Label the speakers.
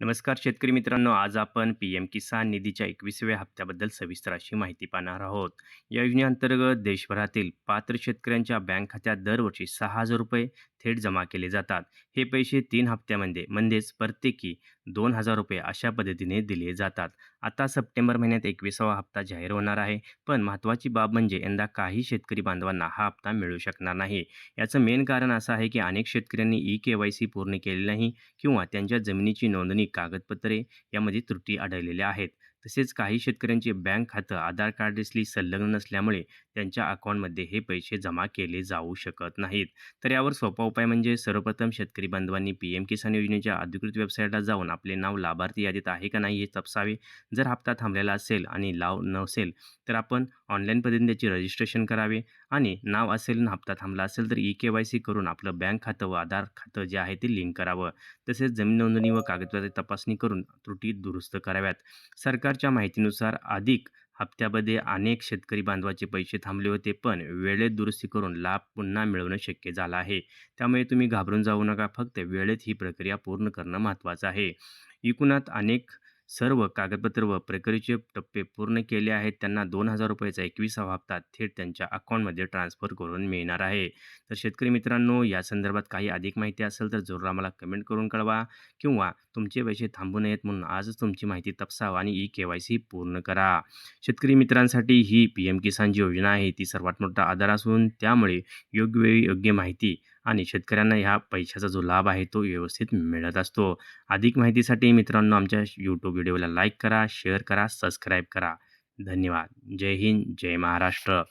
Speaker 1: नमस्कार शेतकरी मित्रांनो, आज आपण पी-एम किसान निधीच्या 21व्या हप्त्याबद्दल सविस्तर अशी माहिती पाहणार आहोत. या योजनेअंतर्गत देशभरातील पात्र शेतकऱ्यांच्या बँक खात्यात दरवर्षी ₹6,000 थेट जमा केले जातात. हे पैसे 3 हप्त्यामध्ये म्हणजेच प्रत्येकी ₹2,000 अशा पद्धतीने दिले जातात. आता सप्टेंबर महिन्यात 21वा हप्ता जाहीर होणार आहे. पण महत्त्वाची बाब म्हणजे यंदा काही शेतकरी बांधवांना हा हप्ता मिळू शकणार नाही. याचं मेन कारण असं आहे की अनेक शेतकऱ्यांनी ई-के-वाय-सी पूर्ण केली नाही किंवा त्यांच्या जमिनीची नोंदणी कागदपत्रे यामध्ये त्रुटी आढळलेल्या आहेत. तसेच काही शेतकऱ्यांचे बँक खातं आधार कार्डशी संलग्न नसल्यामुळे त्यांच्या अकाउंटमध्ये हे पैसे जमा केले जाऊ शकत नाहीत. तर यावर सोपा उपाय म्हणजे सर्वप्रथम शेतकरी बांधवांनी पी-एम किसान योजनेच्या अधिकृत वेबसाईटला जाऊन आपले नाव लाभार्थी यादीत आहे का नाही हे तपासावे. जर हप्ता थांबलेला असेल आणि नाव नसेल तर आपण ऑनलाईन पद्धतीने त्याचे रजिस्ट्रेशन करावे आणि नाव असेल आणि हप्ता थांबला असेल तर ई-के-वाय-सी करून आपलं बँक खातं व आधार खातं जे आहे ते लिंक करावं. तसेच जमीन नोंदणी व कागदपत्रे तपासणी करून त्रुटी दुरुस्त कराव्यात. सरकारच्या माहितीनुसार अधिक हप्त्यामध्ये अनेक शेतकरी बांधवाचे पैसे थांबले होते, पण वेळेत दुरुस्ती करून लाभ पुन्हा मिळवणं शक्य झालं आहे. त्यामुळे तुम्ही घाबरून जाऊ नका. फक्त वेळेत ही प्रक्रिया पूर्ण करणं महत्त्वाचं आहे. एकूणात अनेक सर्व कागदपत्र व प्रक्रियेचे टप्पे पूर्ण केले आहेत. त्यांना ₹2,000 चा 21वा हप्ता थेट त्यांच्या अकाउंटमध्ये ट्रान्सफर करून मिळणार आहे. तर शेतकरी मित्रांनो, या संदर्भात काही अधिक माहिती असेल तर जरूर आम्हाला कमेंट करून कळवा किंवा तुमचे पैसे थांबू नयेत म्हणून आजच तुमची माहिती तपासा आणि ई-के-वाय-सी पूर्ण करा. शेतकरी मित्रांसाठी ही पी-एम किसान जी योजना आहे ती सर्वात मोठा आधार असून त्यामुळे योग्य वेळी योग्य माहिती आणि शेतकऱ्यांना ह्या पैशाचा जो लाभ आहे तो व्यवस्थित मिळत असतो. अधिक माहितीसाठी मित्रांनो आमच्या YouTube व्हिडिओला लाईक करा, शेअर करा, सबस्क्राईब करा. धन्यवाद. जय हिंद, जय महाराष्ट्र.